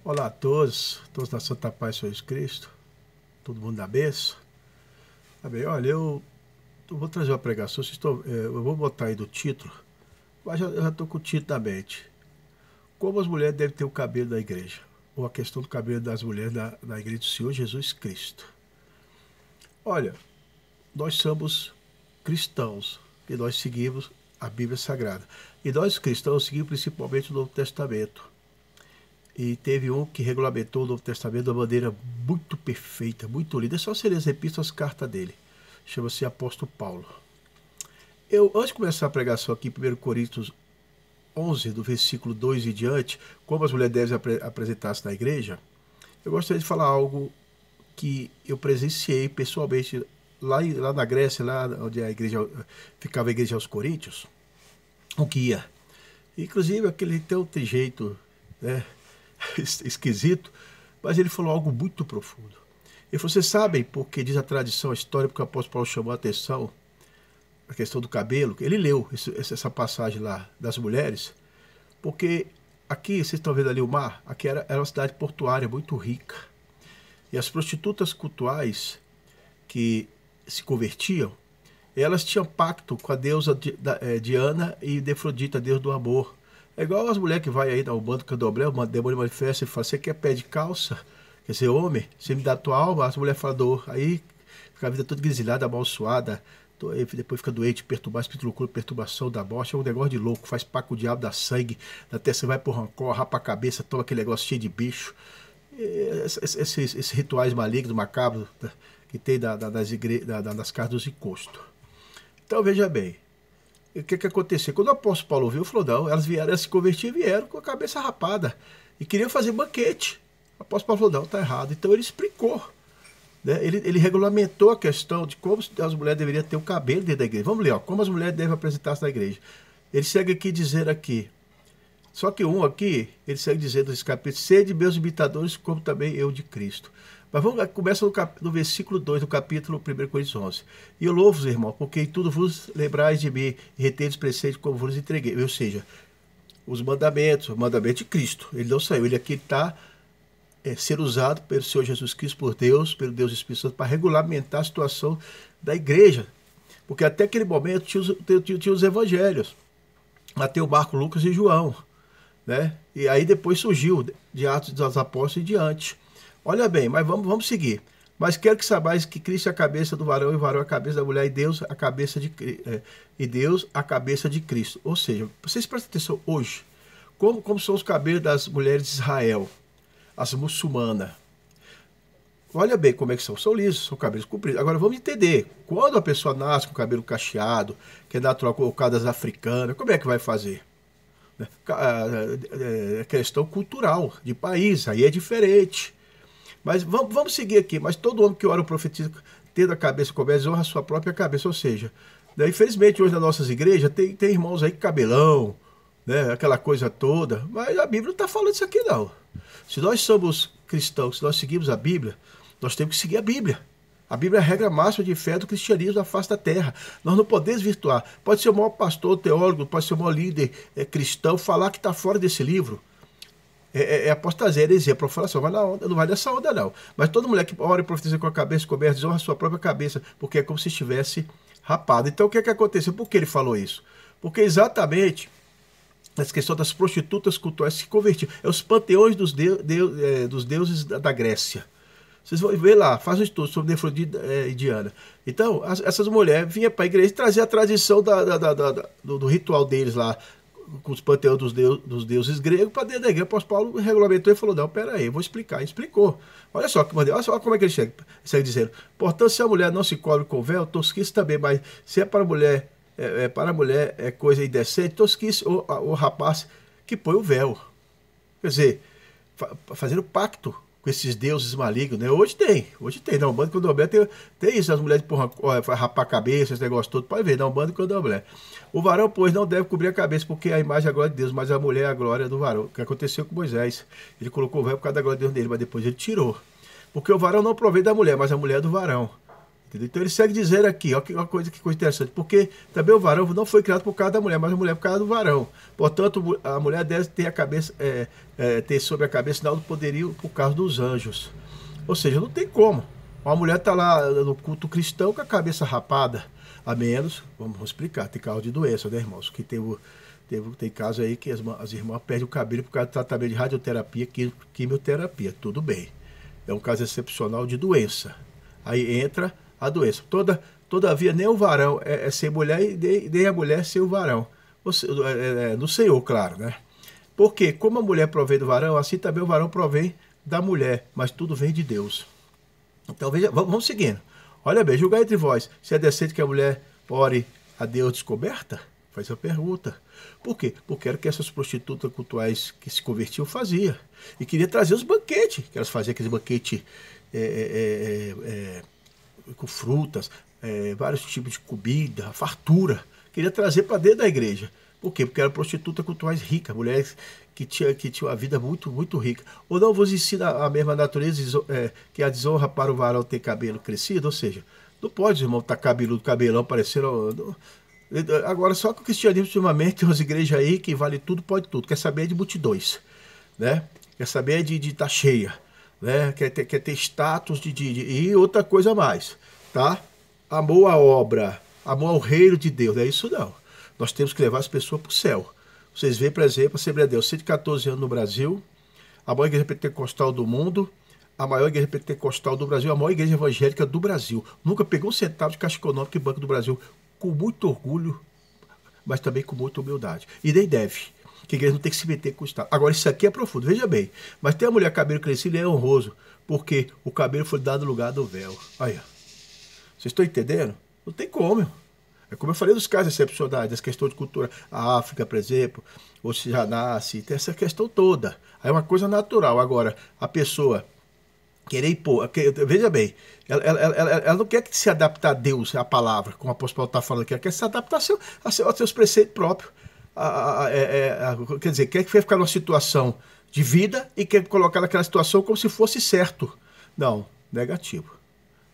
Olá a todos, todos da Santa Paz de Jesus Cristo, todo mundo da bênção. Tá bem, olha, eu vou trazer uma pregação, eu vou botar aí do título, mas eu já estou com o título na mente. Como as mulheres devem ter o cabelo da igreja, ou a questão do cabelo das mulheres da igreja do Senhor Jesus Cristo. Olha, nós somos cristãos e nós seguimos a Bíblia Sagrada. E nós cristãos seguimos principalmente o Novo Testamento. E teve um que regulamentou o Novo Testamento de uma maneira muito perfeita, muito linda. É só você ler as epístolas, as cartas dele. Chama-se Apóstolo Paulo. Antes de começar a pregação aqui, em 1 Coríntios 11, do versículo 2 e diante, como as mulheres devem apresentar-se na igreja, eu gostaria de falar algo que eu presenciei pessoalmente lá na Grécia, lá onde a igreja ficava a igreja aos Coríntios, o guia. Inclusive, aquele tem jeito, né, esquisito, mas ele falou algo muito profundo. Ele falou: vocês sabem porque diz a tradição, a história, porque o apóstolo Paulo chamou a atenção a questão do cabelo. Ele leu essa passagem lá das mulheres, porque aqui, vocês estão vendo ali o mar, aqui era uma cidade portuária muito rica, e as prostitutas cultuais que se convertiam, elas tinham pacto com a deusa Diana e Defrodita, a deusa do amor. É igual as mulheres que vai aí na Umbanda, Candomblé, o demônio manifesta e fala: você quer pé de calça? Quer ser homem? Você me dá a tua alma? As mulheres falam: dor. Aí fica a vida toda grisilhada, amaldiçoada, depois fica doente, perturbado, espírito loucura, perturbação da morte. É um negócio de louco, faz pacto com o diabo, dá sangue, até você vai pro rancor, rapa a cabeça, toma aquele negócio cheio de bicho. Esses rituais malignos, macabros, que tem das casas dos encostos. Então veja bem, o que aconteceu? Quando o apóstolo Paulo viu, falou: não, elas se convertiam e vieram com a cabeça rapada e queriam fazer banquete. O apóstolo Paulo falou: não, está errado. Então ele explicou, né? Ele regulamentou a questão de como as mulheres deveriam ter o cabelo dentro da igreja. Vamos ler, ó, como as mulheres devem apresentar-se na igreja. Ele segue aqui dizendo aqui, só que ele segue dizendo nesse capítulo: sede meus imitadores, como também eu de Cristo. Mas começa no versículo 2 do capítulo 1 Coríntios 11. E eu louvo-vos, irmão, porque em tudo vos lembrais de mim e retendes presente como vos entreguei. Ou seja, os mandamentos, o mandamento de Cristo. Ele não saiu, ele aqui está sendo usado pelo Senhor Jesus Cristo, por Deus, pelo Deus Espírito Santo, para regulamentar a situação da igreja. Porque até aquele momento tinha os evangelhos. Mateus, Marcos, Lucas e João, né? E aí depois surgiu de Atos dos Apóstolos em diante. Olha bem, mas vamos seguir. Mas quero que saibais que Cristo é a cabeça do varão e o varão é a cabeça da mulher e Deus a cabeça de Cristo. Ou seja, vocês prestem atenção hoje, como são os cabelos das mulheres de Israel, as muçulmanas. Olha bem como é que são. São lisos, são cabelos compridos. Agora vamos entender. Quando a pessoa nasce com o cabelo cacheado, que é natural colocar das africanas, como é que vai fazer? É questão cultural, de país, aí é diferente. Mas vamos seguir aqui. Mas todo homem que ora o profetiza tendo a cabeça coberta, honra a sua própria cabeça. Ou seja, né, infelizmente hoje nas nossas igrejas tem irmãos aí com cabelão, né, aquela coisa toda. Mas a Bíblia não está falando isso aqui não. Se nós somos cristãos, se nós seguimos a Bíblia, nós temos que seguir a Bíblia. A Bíblia é a regra máxima de fé do cristianismo na face da terra. Nós não podemos virtuar. Pode ser o maior pastor, teólogo, pode ser o maior líder cristão, falar que está fora desse livro. É apostasia, heresia, profanação, mas não vai dessa onda não. Mas toda mulher que ora e profetiza com a cabeça coberta, desonra a sua própria cabeça, porque é como se estivesse rapado. Então o que aconteceu? Por que ele falou isso? Porque exatamente essa questão das prostitutas cultuais se convertiam. É os panteões dos deuses da Grécia. Vocês vão ver lá, faz um estudo sobre Defrodita e Diana. Então, essas mulheres vinham para a igreja e traziam a tradição do ritual deles lá, com os panteões dos deuses gregos, para dentro da igreja. O apóstolo Paulo regulamentou e falou: não, pera aí, eu vou explicar. E explicou. Olha só como é que ele chega. Ele segue dizendo: portanto, se a mulher não se cobre com véu, tosquice também, mas se é para a mulher, é coisa indecente, tosquice o rapaz que põe o véu. Quer dizer, fazendo pacto com esses deuses malignos, né? Hoje tem, na Umbanda e Candomblé tem isso, as mulheres vai rapar a cabeça, esse negócio todo, pode ver, na Umbanda e Candomblé. O varão, pois, não deve cobrir a cabeça, porque a imagem é a glória de Deus, mas a mulher é a glória do varão. O que aconteceu com Moisés? Ele colocou o véu por causa da glória de Deus dele, mas depois ele tirou. Porque o varão não provém da mulher, mas a mulher é do varão. Entendeu? Então ele segue dizendo aqui, ó, uma coisa interessante, porque também o varão não foi criado por causa da mulher, mas a mulher por causa do varão. Portanto, a mulher deve ter a cabeça, ter sobre a cabeça sinal do poderio por causa dos anjos. Ou seja, não tem como. Uma mulher está lá no culto cristão com a cabeça rapada, a menos, vamos explicar, tem caso de doença, né, irmãos? Que tem caso aí que as irmãs perdem o cabelo por causa do tratamento de radioterapia, quimioterapia, tudo bem. É um caso excepcional de doença. Aí entra a doença. Todavia, nem o varão é ser mulher e nem a mulher é ser o varão. No Senhor, claro, né? Porque como a mulher provém do varão, assim também o varão provém da mulher, mas tudo vem de Deus. Então veja, vamos seguindo. Olha bem, julgar entre vós, se é decente que a mulher ore a Deus descoberta? Faz a pergunta. Por quê? Porque era o que essas prostitutas cultuais que se convertiam faziam. E queria trazer os banquetes, que elas faziam aqueles banquetes com frutas, vários tipos de comida, fartura. Queria trazer para dentro da igreja. Por quê? Porque eram prostitutas cultuais ricas, mulheres que tinham uma vida muito, muito rica. Ou não vos ensina a mesma natureza, que a desonra para o varão ter cabelo crescido? Ou seja, não pode, irmão, estar cabelão, parecendo... Agora, só que o cristianismo, ultimamente, tem umas igrejas aí que vale tudo, pode tudo. Quer saber de multidões, né? Quer saber de estar cheia, né? Quer ter status e outra coisa mais, tá? Amor à obra, amor ao reino de Deus, não é isso não. Nós temos que levar as pessoas para o céu. Vocês veem, por exemplo, a Assembleia de Deus, 114 anos no Brasil, a maior igreja pentecostal do mundo, a maior igreja pentecostal do Brasil, a maior igreja evangélica do Brasil. Nunca pegou um centavo de Caixa Econômica e Banco do Brasil, com muito orgulho, mas também com muita humildade. E nem deve, que a igreja não tem que se meter com o Estado. Agora, isso aqui é profundo, veja bem. Mas tem a mulher cabelo crescido e é honroso, porque o cabelo foi dado no lugar do véu. Aí, vocês estão entendendo? Não tem como. É como eu falei dos casos excepcionais, das questões de cultura. A África, por exemplo, ou se já nasce, tem essa questão toda. Aí é uma coisa natural. Agora, a pessoa querer impor, veja bem, ela não quer se adaptar a Deus, a palavra, como o apóstolo Paulo está falando aqui, ela quer se adaptar aos seus preceitos próprios. Quer dizer, quer ficar numa situação de vida e quer colocar naquela situação como se fosse certo. Não, negativo.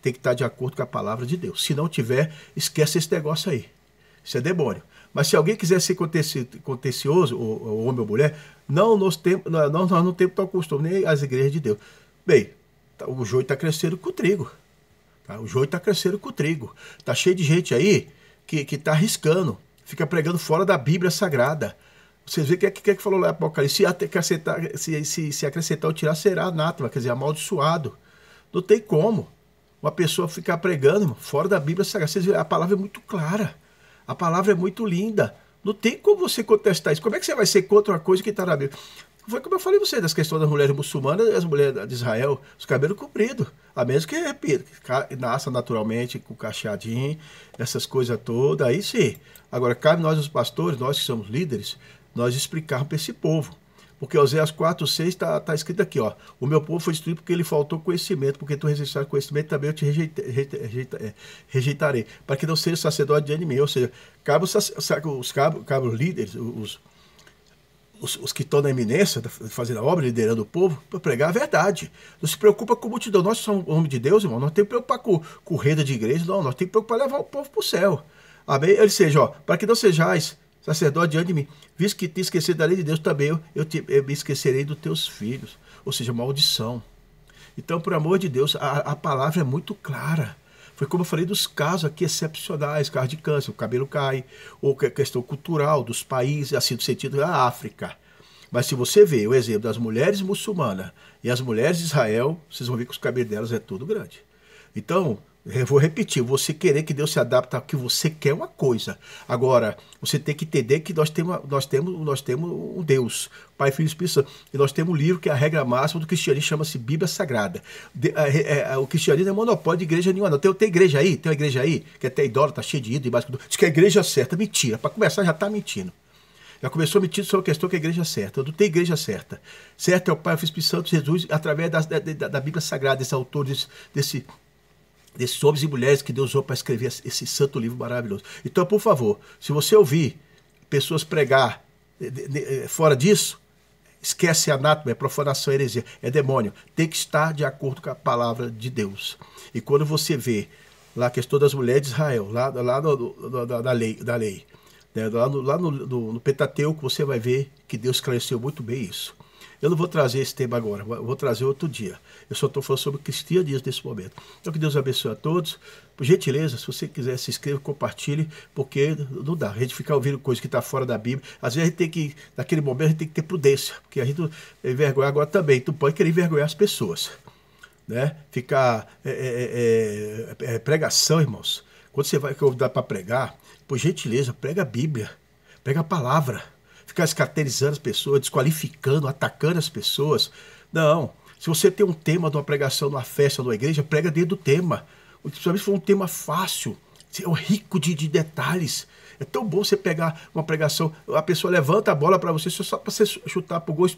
Tem que estar de acordo com a palavra de Deus. Se não tiver, esquece esse negócio aí. Isso é demônio. Mas se alguém quiser ser contencioso, ou homem ou mulher, nós não temos tal costume, nem as igrejas de Deus. Bem, o joio está crescendo com o trigo. Tá? O joio está crescendo com o trigo. Está cheio de gente aí que está arriscando, fica pregando fora da Bíblia Sagrada. Vocês veem o que falou lá em Apocalipse? Se acrescentar ou tirar, será anátema, quer dizer, amaldiçoado. Não tem como uma pessoa ficar pregando, irmão, fora da Bíblia Sagrada. Vocês veem, a palavra é muito clara. A palavra é muito linda. Não tem como você contestar isso. Como é que você vai ser contra uma coisa que está na Bíblia? Foi como eu falei pra você, das questões das mulheres muçulmanas e as mulheres de Israel, os cabelos compridos. A menos que, repito, que nasça naturalmente com cacheadinho, essas coisas todas, aí sim. Agora, cabe nós, os pastores, nós que somos líderes, nós explicarmos para esse povo. Porque Oséias 4:6 está escrito aqui, ó. O meu povo foi destruído porque ele faltou conhecimento, porque tu rejeitaste conhecimento, também eu te rejeitarei. Para que não seja sacerdote diante de mim. Ou seja, cabe os líderes, os que estão na eminência, fazendo a obra, liderando o povo, para pregar a verdade. Não se preocupa com a multidão. Nós somos homens de Deus, irmão. Nós temos que preocupar com renda de igreja. Não, nós temos que preocupar levar o povo para o céu. Amém? Ele seja, ó, para que não sejais sacerdote diante de mim, visto que te esquecer da lei de Deus, também eu me esquecerei dos teus filhos. Ou seja, maldição. Então, por amor de Deus, a palavra é muito clara. Foi como eu falei dos casos aqui excepcionais, casos de câncer, o cabelo cai, ou questão cultural dos países, assim, no sentido da África. Mas se você vê o exemplo das mulheres muçulmanas e as mulheres de Israel, vocês vão ver que os cabelos delas é tudo grande. Então, eu vou repetir, você querer que Deus se adapte ao que você quer é uma coisa. Agora, você tem que entender que nós temos um Deus, Pai, Filho e Espírito Santo. E nós temos um livro que é a regra máxima do cristianismo, chama-se Bíblia Sagrada. O cristianismo não é monopólio de igreja nenhuma, não. Tem uma igreja aí, que até idólatra, tá cheio de ídolo, diz que é a igreja certa. Mentira, para começar já está mentindo. Já começou mentindo sobre a questão que é a igreja certa. Não tem igreja certa. Certo é o Pai, o Filho e o Espírito Santo, Jesus, através da Bíblia Sagrada, desse autor, desses homens e mulheres que Deus usou para escrever esse santo livro maravilhoso. Então, por favor, se você ouvir pessoas pregar fora disso, esquece anátema, é profanação, é heresia, é demônio. Tem que estar de acordo com a palavra de Deus. E quando você vê lá a questão das mulheres de Israel, lá da lei. Né? Lá no Pentateuco você vai ver que Deus esclareceu muito bem isso. Eu não vou trazer esse tema agora, eu vou trazer outro dia. Eu só estou falando sobre o cristianismo nesse momento. Então que Deus abençoe a todos. Por gentileza, se você quiser se inscreva, compartilhe, porque não dá. A gente ficar ouvindo coisa que está fora da Bíblia. Às vezes a gente tem que, naquele momento, a gente tem que ter prudência, porque a gente envergonha agora também. Tu pode querer envergonhar as pessoas. Né? Ficar pregação, irmãos. Quando você vai convidar para pregar, por gentileza, prega a Bíblia, prega a palavra. Ficar escarterizando as pessoas, desqualificando, atacando as pessoas. Não. Se você tem um tema de uma pregação numa festa, numa igreja, prega dentro do tema. Principalmente se for um tema fácil, rico de detalhes. É tão bom você pegar uma pregação, a pessoa levanta a bola para você só para você chutar para o gol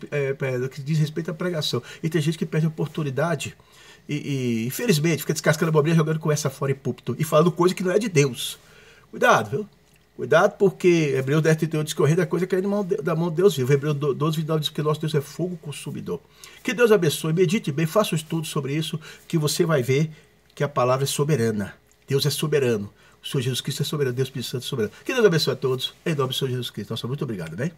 que diz respeito à pregação. E tem gente que perde a oportunidade e infelizmente, fica descascando a bobrinha, jogando conversa fora em púlpito e falando coisa que não é de Deus. Cuidado, viu? Cuidado, porque Hebreus 10:31 diz que o rei da coisa cai da mão de Deus vivo. Hebreus 12:29 diz que nosso Deus é fogo consumidor. Que Deus abençoe, medite bem, faça um estudo sobre isso, que você vai ver que a palavra é soberana. Deus é soberano. O Senhor Jesus Cristo é soberano, Deus Espírito Santo é soberano. Que Deus abençoe a todos, em nome do Senhor Jesus Cristo. Nossa, muito obrigado, né?